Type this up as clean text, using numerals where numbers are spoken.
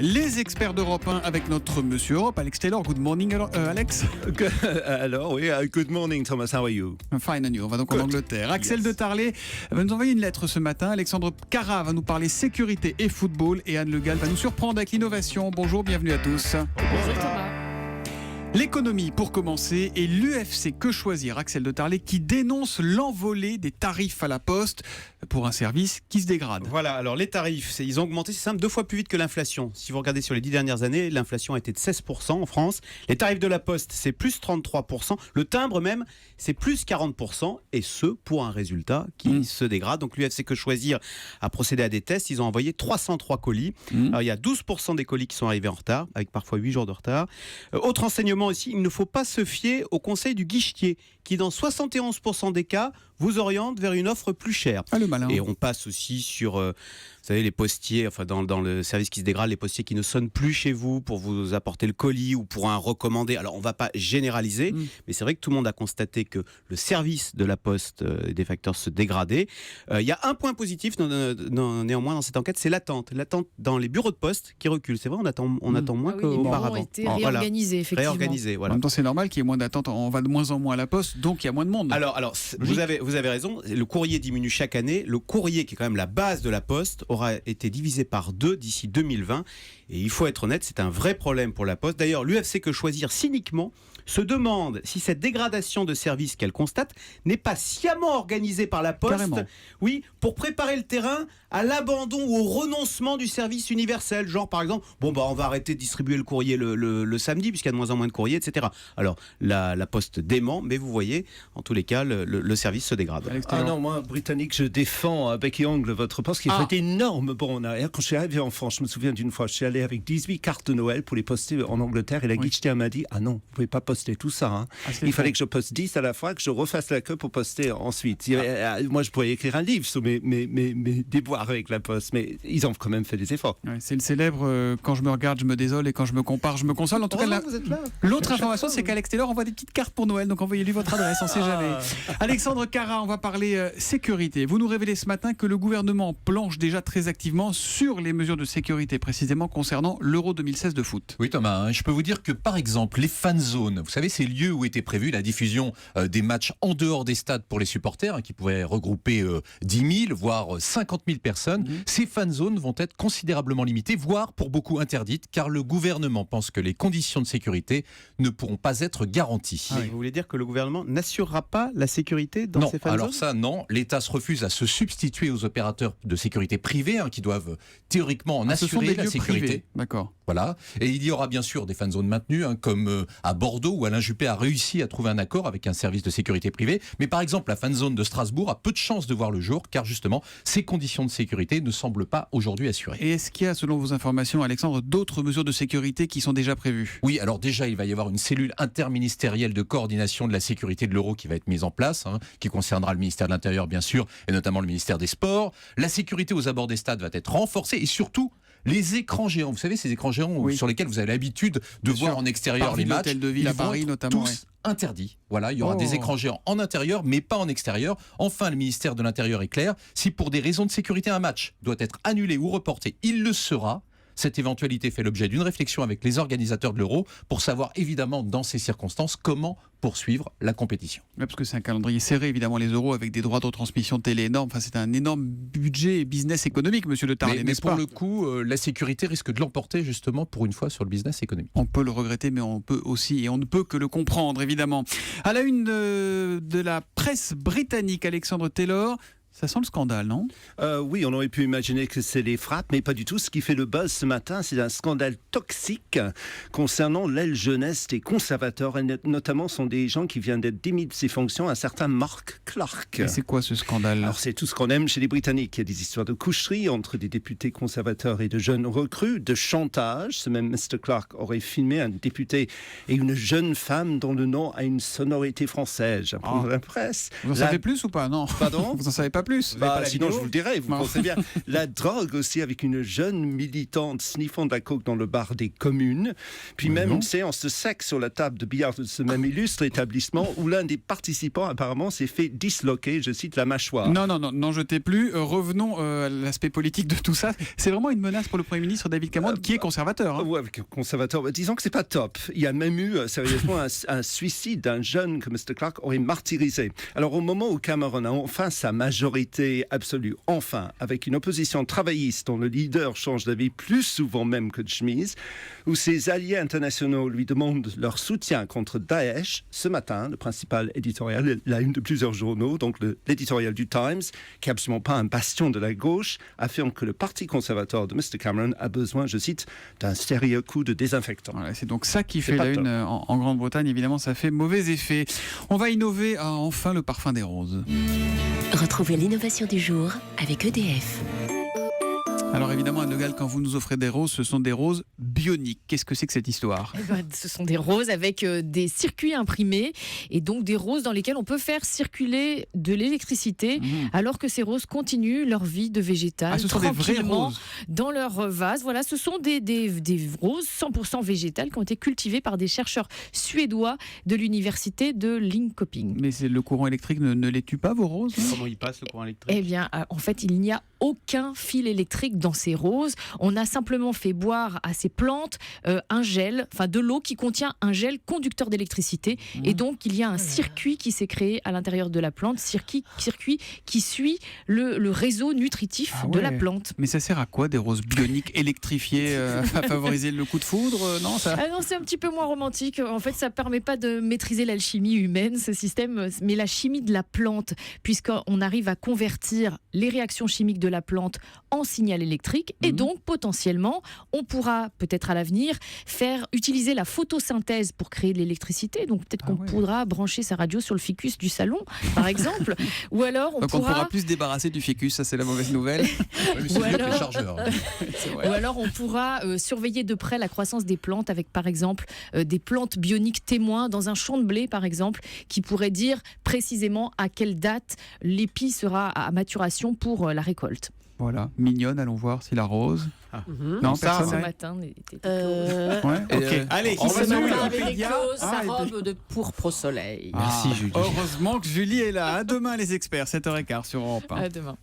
Les experts d'Europe 1 avec notre Monsieur Europe, Alex Taylor. Good morning, Alex. Alors, oui, good morning, Thomas. How are you? Fine, and you. On va donc en Angleterre. Axel de Tarlet va nous envoyer une lettre ce matin. Alexandre Cara va nous parler sécurité et football. Et Anne Le Gall va nous surprendre avec l'innovation. Bonjour, bienvenue à tous. Bonjour Thomas. L'économie pour commencer et l'UFC Que Choisir, Axel de Tarlet, qui dénonce l'envolée des tarifs à la poste pour un service qui se dégrade. Voilà, alors les tarifs, ils ont augmenté, c'est simple, 2 fois plus vite que l'inflation. Si vous regardez sur les 10 dernières années, l'inflation a été de 16% en France. Les tarifs de la poste, c'est plus 33%. Le timbre même, c'est plus 40%. Et ce, pour un résultat qui se dégrade. Donc l'UFC Que Choisir a procédé à des tests. Ils ont envoyé 303 colis. Alors, il y a 12% des colis qui sont arrivés en retard, avec parfois 8 jours de retard. Autre enseignement aussi, il ne faut pas se fier au conseil du guichetier, qui dans 71% des cas vous oriente vers une offre plus chère. Ah, le malin. Et on passe aussi sur, vous savez, les postiers, enfin dans le service qui se dégrade, les postiers qui ne sonnent plus chez vous pour vous apporter le colis ou pour un recommandé. Alors on ne va pas généraliser, mais c'est vrai que tout le monde a constaté que le service de la poste des facteurs se dégradait. Il y a un point positif néanmoins dans cette enquête, c'est l'attente. L'attente dans les bureaux de poste qui recule. C'est vrai, on attend moins Les qu'auparavant. bureaux ont été réorganisés, effectivement. Réorganisés, En voilà. même temps, c'est normal qu'il y ait moins d'attente. On va de moins en moins à la poste, donc il y a moins de monde. Alors vous avez raison. Le courrier diminue chaque année. Le courrier, qui est quand même la base de la poste, aura été divisé par 2 d'ici 2020. Et il faut être honnête, c'est un vrai problème pour la poste. D'ailleurs, l'UFC Que Choisir, cyniquement, se demande si cette dégradation de service qu'elle constate n'est pas sciemment organisée par la poste. Carrément. Oui, pour préparer le terrain à l'abandon ou au renoncement du service universel. Genre, par exemple, on va arrêter de distribuer le courrier le samedi, puisqu'il y a de moins en moins de courrier, etc. Alors, la poste dément, mais vous voyez, en tous les cas, le service se dégrade. Ah non, moi, britannique, je défends bec et ongle votre poste qui fait énorme bond en arrière. Quand je suis arrivé en France, je me souviens d'une fois, je suis allé avec 18 cartes de Noël pour les poster en Angleterre et la guichetière m'a dit « Ah non, vous pouvez pas poster tout ça. Hein. » Il fallait que je poste 10 à la fois, que je refasse la queue pour poster ensuite. Moi, je pourrais écrire un livre sur mes déboires avec la poste, mais ils ont quand même fait des efforts. Ouais, c'est le célèbre quand je me regarde, je me désole et quand je me compare, je me console. En tout cas, vous êtes là. l'autre information, c'est qu'Alex Taylor envoie des petites cartes pour Noël, donc envoyez-lui votre adresse, on ne sait jamais. Alexandre Cara, on va parler sécurité. Vous nous révélez ce matin que le gouvernement planche déjà très activement sur les mesures de sécurité, précisément concernant l'Euro 2016 de foot. Oui Thomas, je peux vous dire que par exemple les fan zones, vous savez ces lieux où était prévue la diffusion des matchs en dehors des stades pour les supporters, qui pouvaient regrouper 10 000 voire 50 000 personnes, ces fan zones vont être considérablement limitées, voire pour beaucoup interdites, car le gouvernement pense que les conditions de sécurité ne pourront pas être garanties. Vous voulez dire que le gouvernement n'assurera pas la sécurité dans Non, ces fan alors zones ? ça non, l'État se refuse à se substituer aux opérateurs de sécurité privés qui doivent théoriquement en Ce sont assurer des la lieux sécurité. privés, d'accord. Voilà. Et il y aura bien sûr des fan zones maintenues, comme à Bordeaux, où Alain Juppé a réussi à trouver un accord avec un service de sécurité privé. Mais par exemple, la fan zone de Strasbourg a peu de chances de voir le jour, car justement, ces conditions de sécurité ne semblent pas aujourd'hui assurées. Et est-ce qu'il y a, selon vos informations, Alexandre, d'autres mesures de sécurité qui sont déjà prévues ? Oui, alors déjà, il va y avoir une cellule interministérielle de coordination de la sécurité de l'euro qui va être mise en place, qui concernera le ministère de l'Intérieur, bien sûr, et notamment le ministère des Sports. La sécurité aux abords des stades va être renforcée, et surtout, les écrans géants, vous savez, ces écrans géants sur lesquels vous avez l'habitude de voir en extérieur les matchs, l'hôtel de ville ils à vont Paris être notamment. tous interdits. Voilà, il y aura des écrans géants en intérieur, mais pas en extérieur. Enfin, le ministère de l'Intérieur est clair. Si pour des raisons de sécurité, un match doit être annulé ou reporté, il le sera. Cette éventualité fait l'objet d'une réflexion avec les organisateurs de l'Euro pour savoir évidemment dans ces circonstances comment poursuivre la compétition. Ouais, parce que c'est un calendrier serré, évidemment, les euros, avec des droits de retransmission télé énormes. Enfin, c'est un énorme budget et business économique, monsieur Le Tarlet, Mais n'est-ce pour pas ? le coup, la sécurité risque de l'emporter justement pour une fois sur le business économique. On peut le regretter, mais on peut aussi, et on ne peut que le comprendre, évidemment. À la une de la presse britannique, Alexandre Taylor, ça sent le scandale, non ? Oui, on aurait pu imaginer que c'est les frappes, mais pas du tout. Ce qui fait le buzz ce matin, c'est un scandale toxique concernant l'aile jeunesse des conservateurs, et notamment sont des gens qui viennent d'être démis de ses fonctions, un certain Mark Clark. Et c'est quoi ce scandale ? Alors c'est tout ce qu'on aime chez les Britanniques. Il y a des histoires de coucherie entre des députés conservateurs et de jeunes recrues, de chantage. Ce même Mr. Clark aurait filmé un député et une jeune femme dont le nom a une sonorité française. J'apprends dans la presse. Vous en savez plus ou pas ? Non. Pardon ? Vous en savez pas plus. Sinon, je vous le dirai, vous pensez bien. La drogue aussi, avec une jeune militante sniffant de la coke dans le bar des communes. Puis même une séance de sexe sur la table de billard de ce même illustre établissement où l'un des participants apparemment s'est fait disloquer, je cite, la mâchoire. Non, jetez plus. Revenons à l'aspect politique de tout ça. C'est vraiment une menace pour le Premier ministre David Cameron, qui est conservateur. Oui, conservateur. Disons que c'est pas top. Il y a même eu, sérieusement, un suicide d'un jeune que Mr. Clark aurait martyrisé. Alors, au moment où Cameron a enfin sa majorité absolue, avec une opposition travailliste dont le leader change d'avis plus souvent même que de chemise, où ses alliés internationaux lui demandent leur soutien contre Daesh, ce matin, le principal éditorial, la une de plusieurs journaux, donc l'éditorial du Times, qui n'est absolument pas un bastion de la gauche, affirme que le parti conservateur de Mr. Cameron a besoin, je cite, d'un sérieux coup de désinfectant. Voilà, c'est donc ça qui fait la une en Grande-Bretagne. Évidemment, ça fait mauvais effet. On va innover à enfin le parfum des roses. Retrouvez l'innovation du jour avec EDF. Alors évidemment, Anne Le Gall, quand vous nous offrez des roses, ce sont des roses bioniques. Qu'est-ce que c'est que cette histoire ? Ce sont des roses avec des circuits imprimés et donc des roses dans lesquelles on peut faire circuler de l'électricité alors que ces roses continuent leur vie de végétal ce sont des vraies roses dans leur vase. Voilà, ce sont des roses 100% végétales qui ont été cultivées par des chercheurs suédois de l'université de Linköping. Mais le courant électrique ne les tue pas, vos roses ? Comment il passe le courant électrique ? Eh bien, en fait, il n'y a aucun fil électrique dans ces roses. On a simplement fait boire à ces plantes un gel, de l'eau qui contient un gel conducteur d'électricité. Et donc, il y a un circuit qui s'est créé à l'intérieur de la plante, circuit qui suit le réseau nutritif de la plante. Mais ça sert à quoi des roses bioniques électrifiées à favoriser le coup de foudre ? Non, c'est un petit peu moins romantique. En fait, ça ne permet pas de maîtriser l'alchimie humaine, ce système, mais la chimie de la plante, puisqu'on arrive à convertir les réactions chimiques de la plante en signal électrique et donc potentiellement on pourra peut-être à l'avenir utiliser la photosynthèse pour créer de l'électricité, donc peut-être qu'on pourra brancher sa radio sur le ficus du salon par exemple, ou alors on pourra plus se débarrasser du ficus, ça c'est la mauvaise nouvelle. Ou alors on pourra surveiller de près la croissance des plantes avec par exemple des plantes bioniques témoins dans un champ de blé par exemple, qui pourraient dire précisément à quelle date l'épi sera à maturation pour la récolte. Voilà, mignonne, allons voir si la rose. Non, personne. Ce matin, allez, on va avec sa robe de pourpre au soleil. Merci Julie. Heureusement que Julie est là. À demain les experts, 7h15 sur Europe 1. À demain.